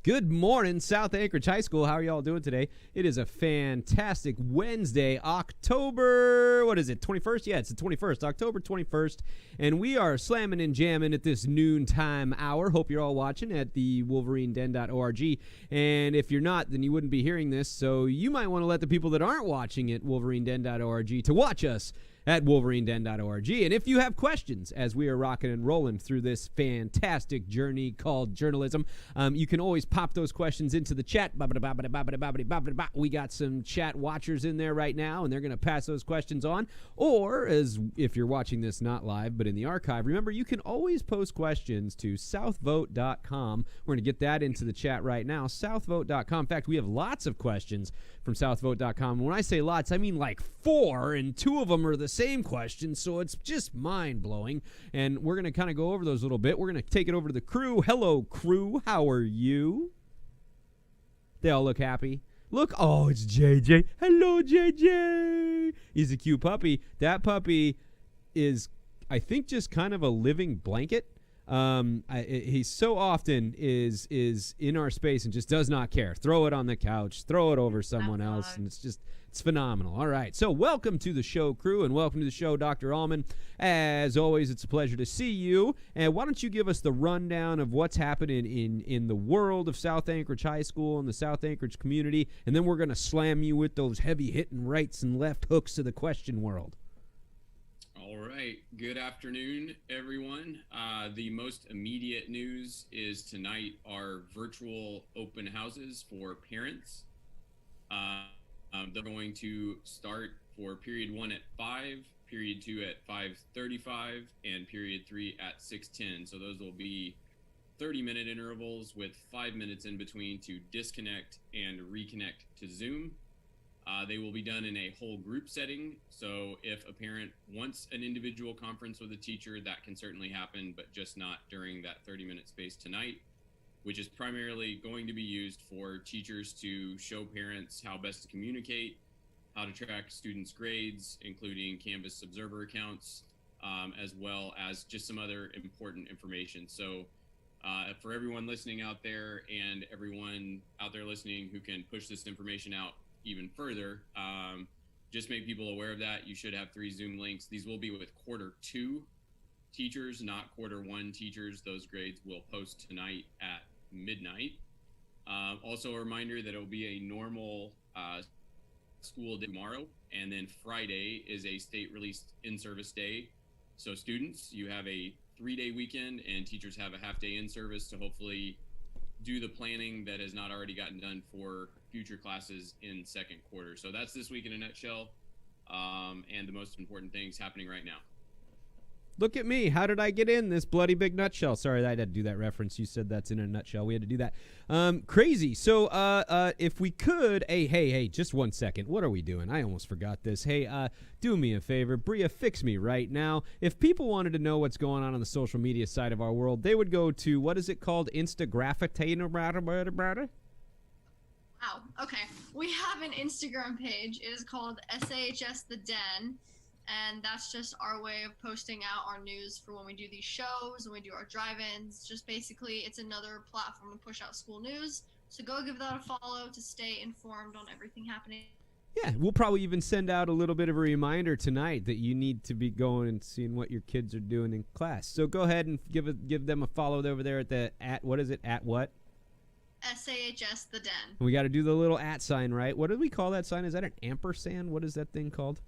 Good morning, South Anchorage High School. How are y'all doing today? It is a fantastic Wednesday, October, what is it, 21st? Yeah, it's the 21st, October 21st, and we are slamming and jamming at this noontime hour. Hope you're all watching at the WolverineDen.org, and if you're not, then you wouldn't be hearing this, so you might want to let the people that aren't watching at WolverineDen.org to watch us at WolverineDen.org. And if you have questions as we are rocking and rolling through this fantastic journey called journalism, you can always pop those questions into the chat. We got some chat watchers in there right now, and they're going to pass those questions on. Or, as if you're watching this not live, but in the archive, remember, you can always post questions to southvote.com. We're going to get that into the chat right now, southvote.com. In fact, we have lots of questions from southvote.com. When I say lots, I mean like 4, and 2 of them are the same question, so it's just mind-blowing. And we're going to kind of go over those a little bit. We're going to take it over to the crew. Hello, crew. How are you? They all look happy. Look, oh, it's JJ. Hello, JJ. He's a cute puppy. That puppy is, I think, just kind of a living blanket. He so often is in our space and just does not care. Throw it on the couch, throw it over someone else, and it's phenomenal. All right, so welcome to the show, crew, and welcome to the show, Dr. Allman. As always, it's a pleasure to see you. And why don't you give us the rundown of what's happening in the world of South Anchorage High School and the South Anchorage community, and then we're going to slam you with those heavy-hitting rights and left hooks of the question world. All right. Good afternoon, everyone. The most immediate news is tonight are virtual open houses for parents. They're going to start for period 1 at 5, period 2 at 5:35, and period 3 at 6:10. So those will be 30-minute intervals with 5 minutes in between to disconnect and reconnect to Zoom. They will be done in a whole group setting, so if a parent wants an individual conference with a teacher, that can certainly happen, but just not during that 30-minute space tonight, which is primarily going to be used for teachers to show parents how best to communicate, how to track students' grades, including Canvas Observer accounts, as well as just some other important information. So for everyone listening out there and everyone out there listening who can push this information out even further, just make people aware of that. You should have 3 Zoom links. These will be with quarter 2 teachers, not quarter 1 teachers. Those grades will post tonight at midnight. Also a reminder that it will be a normal school day tomorrow, and then Friday is a state released in-service day. So students, you have a 3-day weekend, and teachers have a half-day in-service to hopefully do the planning that has not already gotten done for future classes in second quarter. So that's this week in a nutshell, and the most important things happening right now. Look at me. How did I get in this bloody big nutshell? Sorry, I had to do that reference. You said that's in a nutshell. We had to do that. Crazy. So if we could, hey, just 1 second. What are we doing? I almost forgot this. Hey, do me a favor. Bria, fix me right now. If people wanted to know what's going on the social media side of our world, they would go to, what is it called? Instagraffitator. Wow. Okay. We have an Instagram page. It is called SAHS The Den. And that's just our way of posting out our news for when we do these shows, when we do our drive-ins. Just basically, it's another platform to push out school news. So go give that a follow to stay informed on everything happening. Yeah, we'll probably even send out a little bit of a reminder tonight that you need to be going and seeing what your kids are doing in class. So go ahead and give them a follow over there at what is it? At what? SAHS The Den. We got to do the little at sign, right? What do we call that sign? Is that an ampersand? What is that thing called?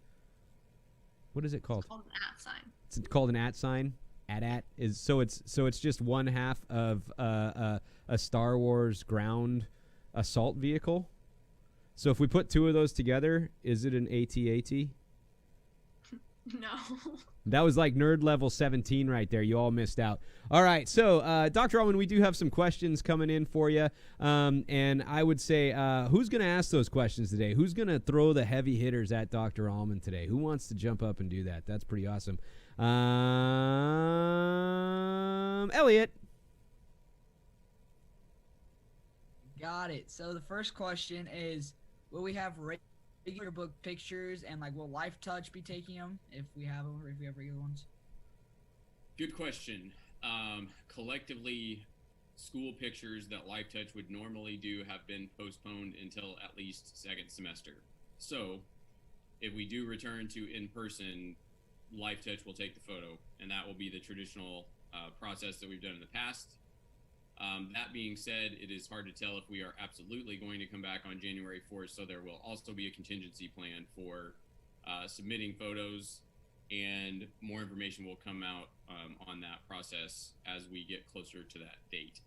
What is it called? It's called an at sign. It's called an at sign. So it's just one half of a Star Wars ground assault vehicle. So if we put 2 of those together, is it an AT-AT? No. That was like nerd level 17 right there. You all missed out. All right, so Dr. Allman, we do have some questions coming in for you. And I would say, who's going to ask those questions today? Who's going to throw the heavy hitters at Dr. Allman today? Who wants to jump up and do that? That's pretty awesome. Elliot. Got it. So the first question is, will we have regular book pictures, and like will Life Touch be taking them if we have regular ones? Good question. Collectively, school pictures that Life Touch would normally do have been postponed until at least second semester. So if we do return to in-person, Life Touch will take the photo, and that will be the traditional process that we've done in the past. That being said, it is hard to tell if we are absolutely going to come back on January 4th, so there will also be a contingency plan for submitting photos, and more information will come out on that process as we get closer to that date.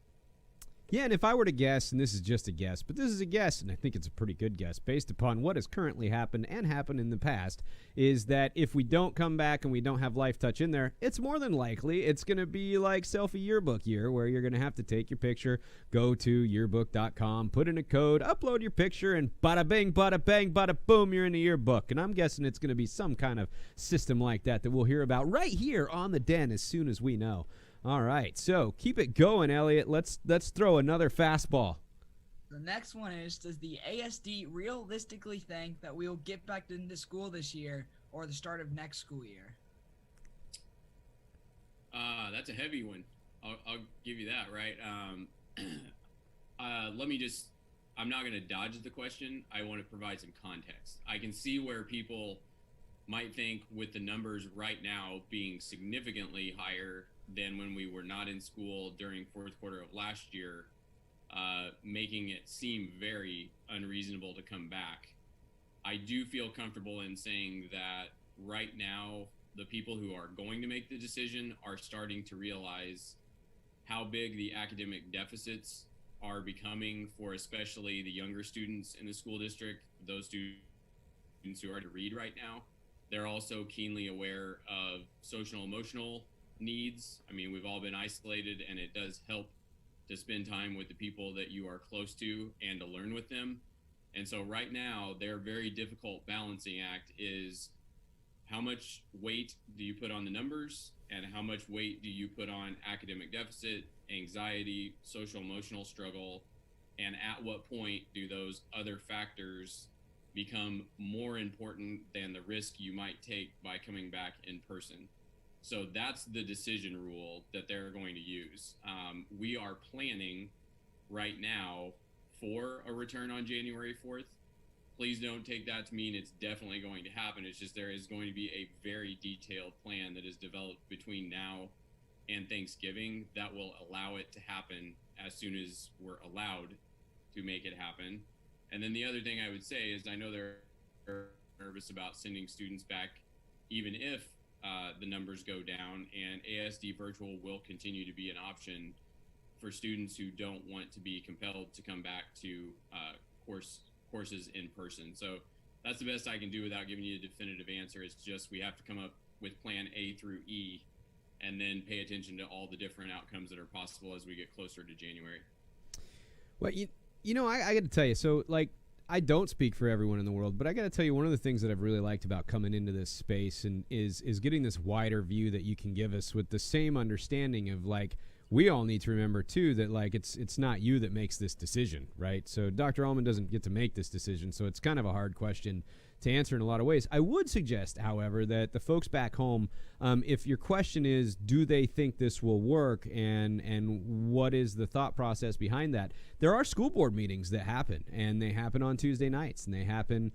Yeah, and if I were to guess, and this is just a guess, but this is a guess, and I think it's a pretty good guess based upon what has currently happened and happened in the past, is that if we don't come back and we don't have Life Touch in there, it's more than likely it's going to be like Selfie Yearbook year, where you're going to have to take your picture, go to yearbook.com, put in a code, upload your picture, and bada bing, bada bang, bada boom, you're in the yearbook. And I'm guessing it's going to be some kind of system like that we'll hear about right here on The Den as soon as we know. All right, so keep it going, Elliot. Let's throw another fastball. The next one is, does the ASD realistically think that we will get back into school this year or the start of next school year? That's a heavy one. I'll give you that, right? I'm not going to dodge the question. I want to provide some context. I can see where people might think, with the numbers right now being significantly higher than when we were not in school during fourth quarter of last year, making it seem very unreasonable to come back. I do feel comfortable in saying that right now, the people who are going to make the decision are starting to realize how big the academic deficits are becoming for especially the younger students in the school district, those students who are to read right now. They're also keenly aware of social emotional needs. I mean, we've all been isolated, and it does help to spend time with the people that you are close to and to learn with them. And so right now, their very difficult balancing act is, how much weight do you put on the numbers, and how much weight do you put on academic deficit, anxiety, social emotional struggle, and at what point do those other factors become more important than the risk you might take by coming back in person? So that's the decision rule that they're going to use. We are planning right now for a return on January 4th. Please don't take that to mean it's definitely going to happen. It's just there is going to be a very detailed plan that is developed between now and Thanksgiving that will allow it to happen as soon as we're allowed to make it happen. And then the other thing I would say is, I know they're nervous about sending students back even if the numbers go down, and ASD virtual will continue to be an option for students who don't want to be compelled to come back to courses in person. So that's the best I can do without giving you a definitive answer. It's just, we have to come up with plan A through E and then pay attention to all the different outcomes that are possible as we get closer to January. Well, you know, I got to tell you, so like, I don't speak for everyone in the world, but I got to tell you, one of the things that I've really liked about coming into this space and is getting this wider view that you can give us with the same understanding of, like, we all need to remember too that, like, it's not you that makes this decision, right? So Dr. Allman doesn't get to make this decision, so it's kind of a hard question to answer in a lot of ways. I would suggest, however, that the folks back home, if your question is, do they think this will work, and what is the thought process behind that, there are school board meetings that happen, and they happen on Tuesday nights, and they happen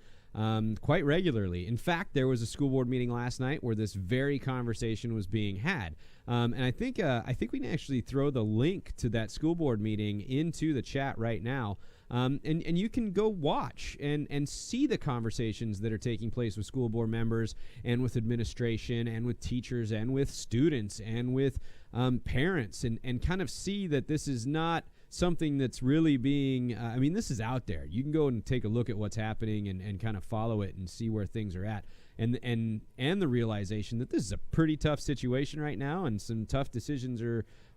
quite regularly. In fact, there was a school board meeting last night where this very conversation was being had. And I think we can actually throw the link to that school board meeting into the chat right now. And you can go watch and see the conversations that are taking place with school board members and with administration and with teachers and with students and with parents, and kind of see that this is not something that's really being, I mean, this is out there. You can go and take a look at what's happening and kind of follow it and see where things are at. And the realization that this is a pretty tough situation right now, and some tough decisions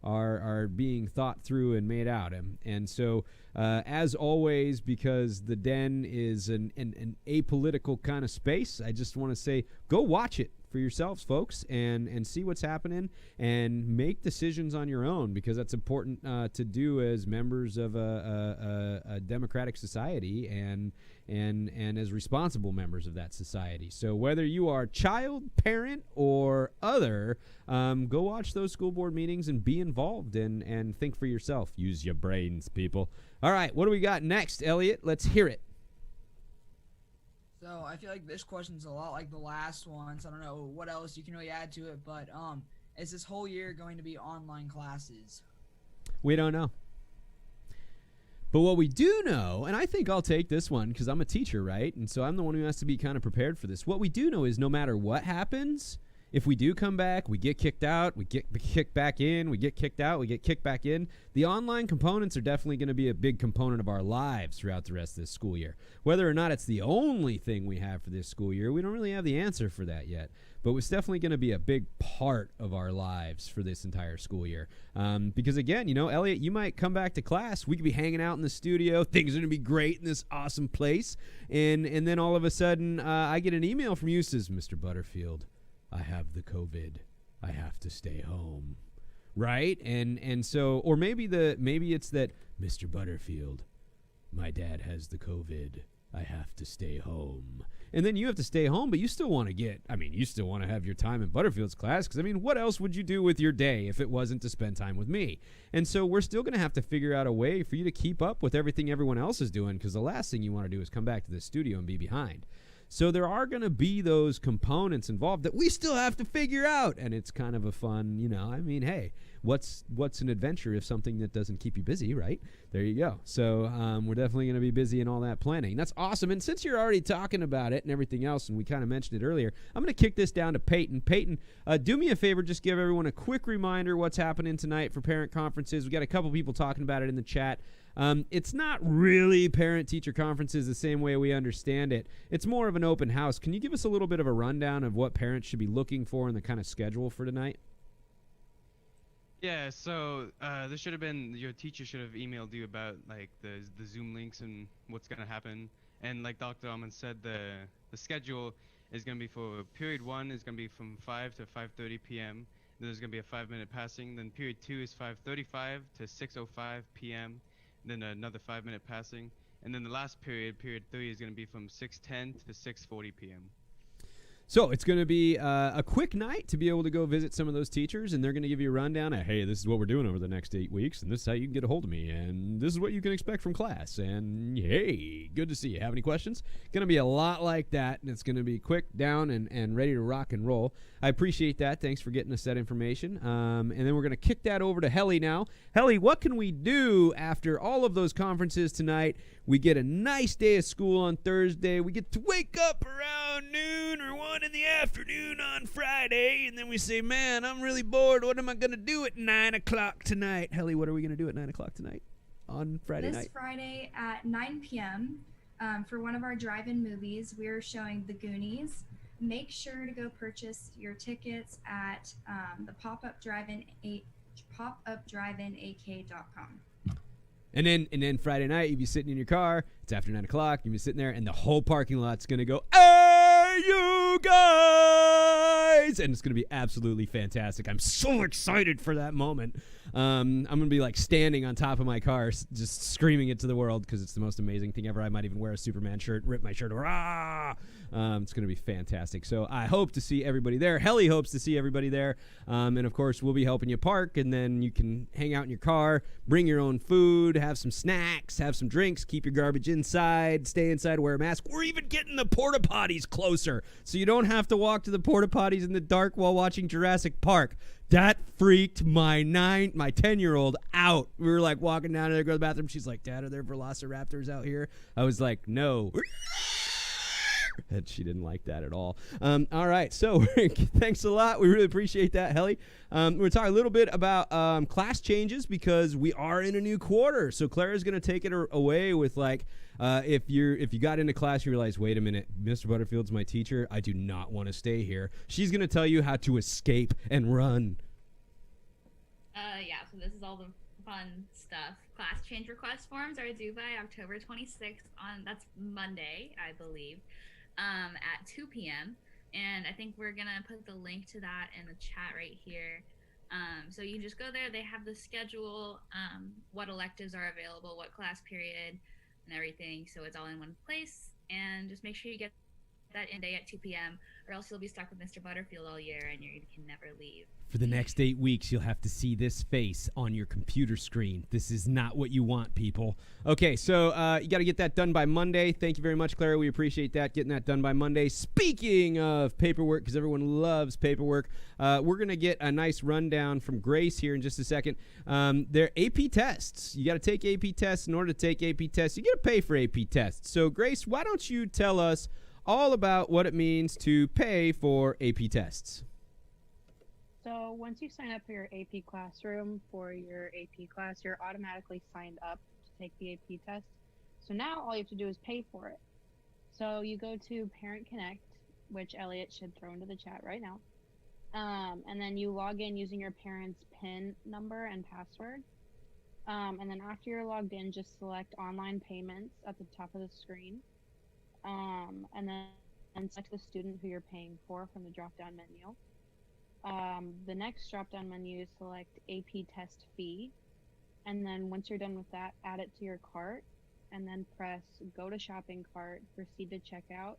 are being thought through and made out. And so, as always, because the Den is an apolitical kind of space, I just want to say, go watch it. for yourselves, folks, and see what's happening and make decisions on your own, because that's important to do as members of a democratic society and as responsible members of that society. So whether you are child, parent, or other, go watch those school board meetings and be involved and think for yourself. Use your brains, people. All right, what do we got next, Elliot? Let's hear it. So I feel like this question's a lot like the last one, so I don't know what else you can really add to it, but is this whole year going to be online classes? We don't know. But what we do know, and I think I'll take this one because I'm a teacher, right? And so I'm the one who has to be kind of prepared for this. What we do know is no matter what happens, if we do come back, we get kicked out, we get kicked back in, we get kicked out, we get kicked back in. The online components are definitely going to be a big component of our lives throughout the rest of this school year. Whether or not it's the only thing we have for this school year, we don't really have the answer for that yet. But it's definitely going to be a big part of our lives for this entire school year. Because again, you know, Elliot, you might come back to class. We could be hanging out in the studio. Things are going to be great in this awesome place. And then all of a sudden, I get an email from you that says, Mr. Butterfield, I have the COVID. I have to stay home. Right? And so, or maybe it's that, Mr. Butterfield, my dad has the COVID. I have to stay home. And then you have to stay home, but you still want to have your time in Butterfield's class, because, what else would you do with your day if it wasn't to spend time with me? And so we're still going to have to figure out a way for you to keep up with everything everyone else is doing, because the last thing you want to do is come back to the studio and be behind. So there are going to be those components involved that we still have to figure out, and it's kind of a fun, hey, what's an adventure if something that doesn't keep you busy, right? There you go. So we're definitely going to be busy in all that planning. That's awesome. And since you're already talking about it and everything else, and we kind of mentioned it earlier, I'm going to kick this down to Peyton. Peyton, do me a favor, just give everyone a quick reminder what's happening tonight for parent conferences. We got a couple people talking about it in the chat. It's not really parent-teacher conferences the same way we understand it. It's more of an open house. Can you give us a little bit of a rundown of what parents should be looking for in the kind of schedule for tonight? Yeah, so there should have been, your teacher should have emailed you about like the Zoom links and what's going to happen. And like Dr. Almond said, the schedule is going to be for period 1 is going to be from 5 to 5:30 p.m. Then there's going to be a 5-minute passing. Then period 2 is 5:35 to 6:05 p.m. Then another 5-minute passing. And then the last period 3, is going to be from 6:10 to 6:40 p.m. So it's going to be a quick night to be able to go visit some of those teachers, and they're going to give you a rundown of, hey, this is what we're doing over the next 8 weeks, and this is how you can get a hold of me, and this is what you can expect from class, and hey, good to see you. Have any questions? Going to be a lot like that, and it's going to be quick, down, and ready to rock and roll. I appreciate that. Thanks for getting us that information. And then we're going to kick that over to Helly now. Helly, what can we do after all of those conferences tonight? We get a nice day of school on Thursday. We get to wake up around noon or 1 in the afternoon on Friday, and then we say, man, I'm really bored. What am I going to do at 9 o'clock tonight? Helly, what are we going to do at 9 o'clock tonight on Friday night? This Friday at 9 p.m. For one of our drive-in movies, we're showing The Goonies. Make sure to go purchase your tickets at the pop-up drive-in ak.com. And then Friday night, you'd be sitting in your car. It's after 9 o'clock. You'd be sitting there, and the whole parking lot's going to go, hey, you guys! And it's going to be absolutely fantastic. I'm so excited for that moment. I'm going to be like standing on top of my car, just screaming it to the world because it's the most amazing thing ever. I might even wear a Superman shirt, rip my shirt, rah! It's going to be fantastic. So I hope to see everybody there. Helly hopes to see everybody there. And, of course, we'll be helping you park, and then you can hang out in your car, bring your own food, have some snacks, have some drinks, keep your garbage inside, stay inside, wear a mask. We're even getting the porta potties closer, so you don't have to walk to the porta potties in the dark while watching Jurassic Park. That freaked my 10-year-old out. We were like walking down there to go to the bathroom. She's like, Dad, are there velociraptors out here? I was like, no. And she didn't like that at all. All right, so thanks a lot. We really appreciate that, Helly. We're going to talk a little bit about class changes because we are in a new quarter. So Clara's going to take it away with like, if you got into class, you realize, wait a minute, Mr. Butterfield's my teacher. I do not want to stay here. She's going to tell you how to escape and run. Yeah, so this is all the fun stuff. Class change request forms are due by October 26th that's Monday, I believe, at 2 p.m. And I think we're gonna put the link to that in the chat right here. So you can just go there. They have the schedule, what electives are available, what class period, and everything. So it's all in one place. And just make sure you get that in day at 2 p.m. or else you'll be stuck with Mr. Butterfield all year and you can never leave. For the next 8 weeks, you'll have to see this face on your computer screen. This is not what you want, people. Okay, so you got to get that done by Monday. Thank you very much, Clara. We appreciate that, getting that done by Monday. Speaking of paperwork, because everyone loves paperwork, we're going to get a nice rundown from Grace here in just a second. They're AP tests. You got to take AP tests. In order to take AP tests, you got to pay for AP tests. So, Grace, why don't you tell us all about what it means to pay for AP tests? So once you sign up for your AP classroom for your AP class, you're automatically signed up to take the AP test. So now all you have to do is pay for it. So you go to Parent Connect, which Elliot should throw into the chat right now. And then you log in using your parent's PIN number and password. And then after you're logged in, just select online payments at the top of the screen. And then select the student who you're paying for from the drop-down menu. The next drop-down menu, select AP test fee, and then once you're done with that, add it to your cart, and then press go to shopping cart, proceed to checkout,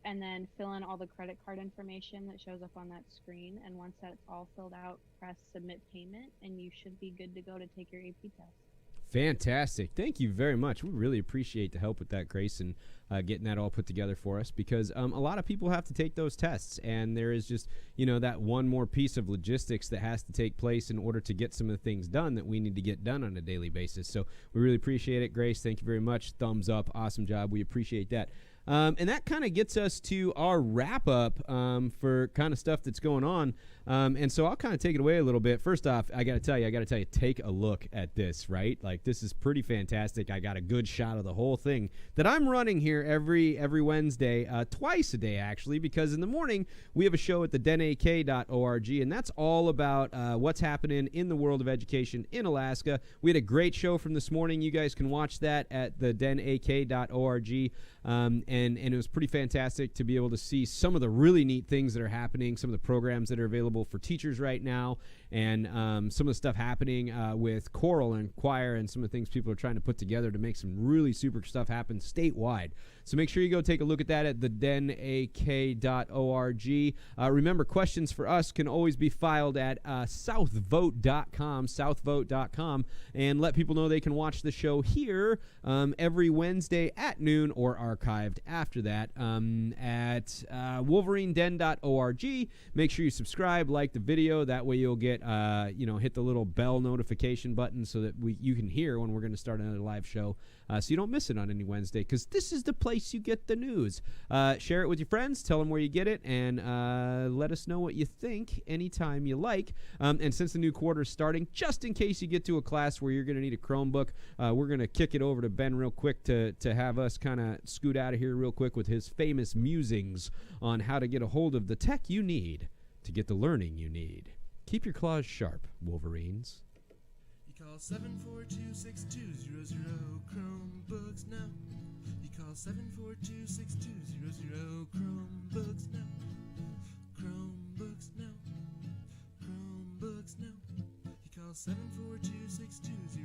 and then fill in all the credit card information that shows up on that screen. And once that's all filled out, press submit payment, and you should be good to go to take your AP test. Fantastic. Thank you very much. We really appreciate the help with that, Grace, and getting that all put together for us, because a lot of people have to take those tests, and there is just, that one more piece of logistics that has to take place in order to get some of the things done that we need to get done on a daily basis. So we really appreciate it, Grace. Thank you very much. Thumbs up. Awesome job. We appreciate that. And that kind of gets us to our wrap-up for kind of stuff that's going on. And so I'll kind of take it away a little bit. First off, I got to tell you, take a look at this, right? Like, this is pretty fantastic. I got a good shot of the whole thing that I'm running here every Wednesday, twice a day, actually, because in the morning we have a show at the denak.org, and that's all about what's happening in the world of education in Alaska. We had a great show from this morning. You guys can watch that at the denak.org. And it was pretty fantastic to be able to see some of the really neat things that are happening, some of the programs that are available for teachers right now, and some of the stuff happening with choral and choir, and some of the things people are trying to put together to make some really super stuff happen statewide. So make sure you go take a look at that at thedenak.org. Remember, questions for us can always be filed at southvote.com, and let people know they can watch the show here every Wednesday at noon, or archived after that at wolverineden.org. Make sure you subscribe, like the video. That way you'll get, hit the little bell notification button so that you can hear when we're going to start another live show, so you don't miss it on any Wednesday, because this is the place you get the news. Share it with your friends. Tell them where you get it, and let us know what you think anytime you like. And since the new quarter is starting, just in case you get to a class where you're going to need a Chromebook, we're going to kick it over to Ben real quick to have us kind of scoot out of here real quick with his famous musings on how to get a hold of the tech you need to get the learning you need. Keep your claws sharp, Wolverines. You call 742-6200 Chromebooks now. You call 742-6200 Chromebooks now. Chromebooks now. Chromebooks now. You call 742-6200